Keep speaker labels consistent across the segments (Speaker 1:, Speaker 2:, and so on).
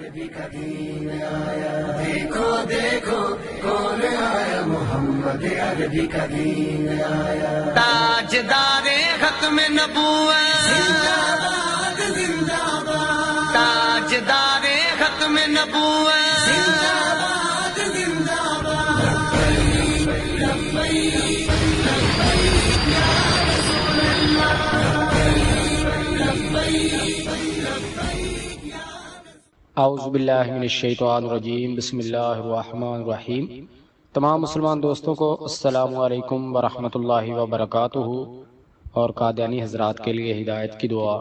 Speaker 1: عربی کا دین آیا، دیکھو دیکھو کون آیا، محمد عربی کا دین آیا،
Speaker 2: تاجدار ختم نبوت،
Speaker 1: زندہ باد زندہ باد،
Speaker 2: تاجدار ختم نبوت،
Speaker 1: زندہ باد زندہ باد، لبیک لبیک لبیک یا رسول اللہ، لبیک لبیک یا
Speaker 3: اعوذ باللہ من الشیطان الرجیم، بسم اللہ الرحمن الرحیم۔ تمام مسلمان دوستوں کو السلام علیکم ورحمۃ اللہ وبرکاتہ، اور قادیانی حضرات کے لیے ہدایت کی دعا۔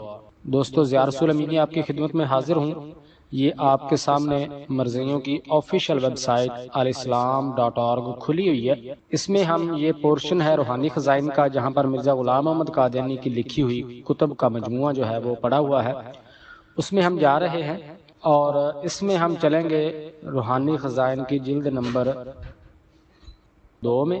Speaker 3: دوستو، ضیاء رسول امینی آپ کی خدمت میں حاضر ہوں۔ یہ آپ کے سامنے مرزیوں کی آفیشیل ویب سائٹ alislam.org کھلی ہوئی ہے۔ اس میں ہم یہ پورشن ہے روحانی خزائن کا، جہاں پر مرزا غلام احمد قادیانی کی لکھی ہوئی کتب کا مجموعہ جو ہے وہ پڑا ہوا ہے، اس میں ہم جا رہے ہیں، اور اس میں ہم چلیں گے روحانی خزائن کی جلد نمبر 2 میں۔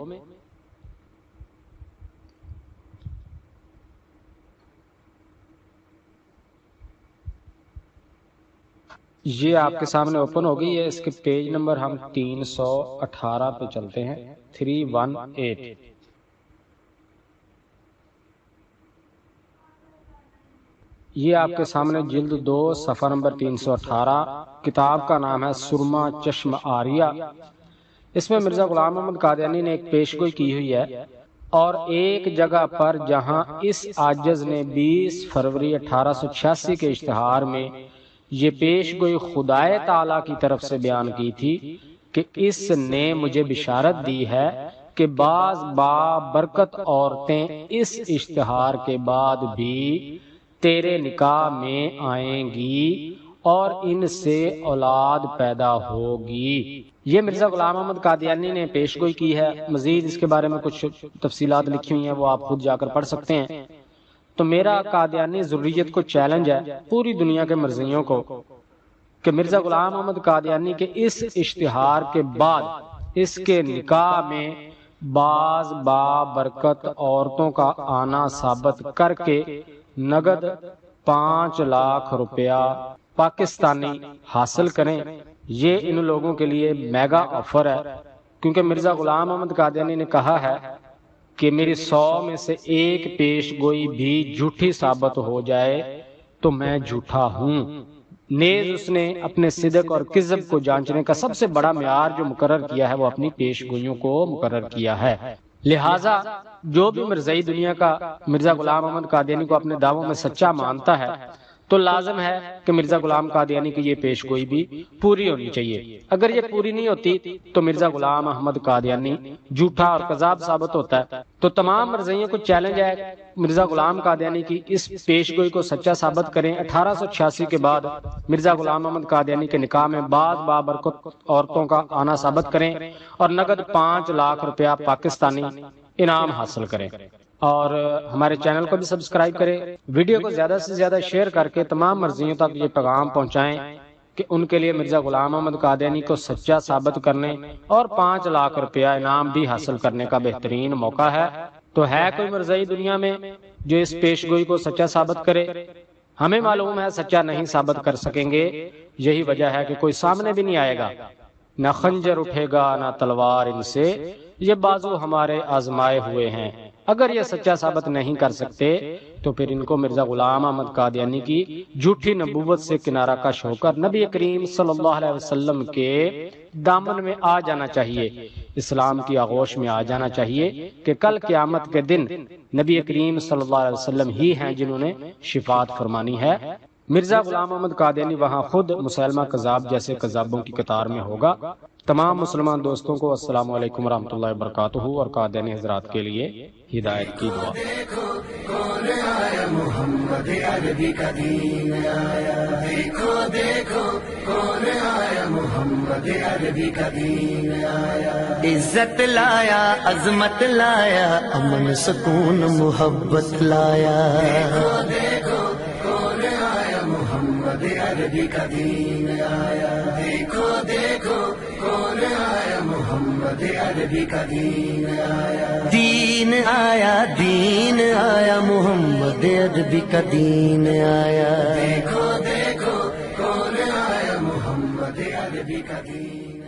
Speaker 3: یہ آپ کے سامنے اوپن ہو گئی ہے۔ اس کے پیج نمبر ہم 318 پہ چلتے ہیں، 318۔ یہ آپ کے سامنے جلد 2 صفحہ نمبر 318، کتاب کا نام ہے سرما چشم آریہ۔ اس میں مرزا غلام احمد قادیانی نے ایک پیشگوئی کی ہوئی ہے، اور ایک جگہ پر جہاں اس عاجز نے 20 فروری 1886 کے اشتہار میں یہ پیشگوئی خدائے تعالی کی طرف سے بیان کی تھی کہ اس نے مجھے بشارت دی ہے کہ بعض بابرکت عورتیں اس اشتہار کے بعد بھی تیرے نکاح میں آئیں گی اور ان سے اولاد پیدا ہوگی۔ یہ مرزا غلام احمد قادیانی نے پیشگوئی کی ہے۔ مزید اس کے بارے میں کچھ تفصیلات لکھی ہوئی ہیں، وہ آپ خود جا کر پڑھ سکتے ہیں۔ تو میرا قادیانی ذریت کو چیلنج ہے، پوری دنیا کے مرزیوں کو، کہ مرزا غلام احمد قادیانی کے اس اشتہار کے بعد اس کے نکاح میں بعض بابرکت عورتوں کا آنا ثابت کر کے نقد 5 لاکھ روپیہ پاکستانی حاصل کریں۔ یہ ان لوگوں کے لیے میگا آفر ہے، کیونکہ مرزا غلام احمد قادیانی نے کہا ہے کہ میری 100 میں سے ایک پیش گوئی بھی جھوٹی ثابت ہو جائے تو میں جھوٹا ہوں۔ نیز اس نے اپنے صدق اور کذب کو جانچنے کا سب سے بڑا معیار جو مقرر کیا ہے وہ اپنی پیش گوئیوں کو مقرر کیا ہے۔ لہٰذا جو بھی مرزائی دنیا کا مرزا غلام احمد قادیانی کو اپنے دعووں میں سچا مانتا ہے تو لازم ہے کہ مرزا غلام قادیانی کی یہ پیش گوئی بھی پوری ہونی چاہیے۔ اگر یہ پوری نہیں ہوتی تو مرزا غلام احمد قادیانی جھوٹا اور کذاب ثابت ہوتا ہے۔ تو تمام مرزائیوں کو چیلنج ہے، مرزا غلام قادیانی کی اس پیش گوئی کو سچا ثابت کریں۔ 1886 کے بعد مرزا غلام احمد قادیانی کے نکاح میں بعض بابرکت عورتوں کا آنا ثابت کریں، اور نقد 5 لاکھ روپیہ پاکستانی انعام حاصل کریں۔ اور ہمارے چینل کو بھی سبسکرائب کریں، ویڈیو کو زیادہ سے زیادہ شیئر کر کے تمام مرزیوں تک یہ پیغام پہنچائیں کہ ان کے لیے مرزا غلام احمد قادیانی کو سچا ثابت کرنے اور 5 لاکھ روپیہ انعام بھی حاصل کرنے کا بہترین موقع ہے۔ تو ہے کوئی مرزائی دنیا میں جو اس پیش گوئی کو سچا ثابت کرے؟ ہمیں معلوم ہے سچا نہیں ثابت کر سکیں گے، یہی وجہ ہے کہ کوئی سامنے بھی نہیں آئے گا، نہ خنجر اٹھے گا نہ تلوار ان سے، یہ بازو ہمارے آزمائے ہوئے ہیں۔ اگر یہ سچا ثابت نہیں کر سکتے تو پھر ان کو مرزا غلام احمد قادیانی کی جھوٹی نبوت سے کنارہ کش ہو کر نبی کریم صلی اللہ علیہ وسلم کے دامن میں آ جانا چاہیے، اسلام کی آغوش میں آ جانا چاہیے کہ کل قیامت کے دن نبی کریم صلی اللہ علیہ وسلم ہی ہیں جنہوں نے شفاعت فرمانی ہے۔ مرزا غلام احمد قادیانی وہاں خود مسلمہ کذاب جیسے کذابوں کی قطار میں ہوگا۔ تمام مسلمان دوستوں کو السلام علیکم ورحمۃ اللہ وبرکاتہ، اور قادیانی حضرات کے لیے ہدایت کی دعا۔
Speaker 1: دیکھو کون آیا، محمد عربی کا دین آیا، دیکھو دیکھو کون آیا، محمد عربی کا دین آیا،
Speaker 2: عزت لایا، عظمت لایا، امن سکون محبت لایا۔
Speaker 1: دیکھو دیکھو کون آیا، محمد عربی کا دین آیا، دیکھو دیکھو کون آیا، محمد عربی کا دین آیا،
Speaker 2: دین آیا، دین آیا، محمد عربی کا دین آیا۔
Speaker 1: دیکھو دیکھو کون آیا، محمد محمد عربی کا دین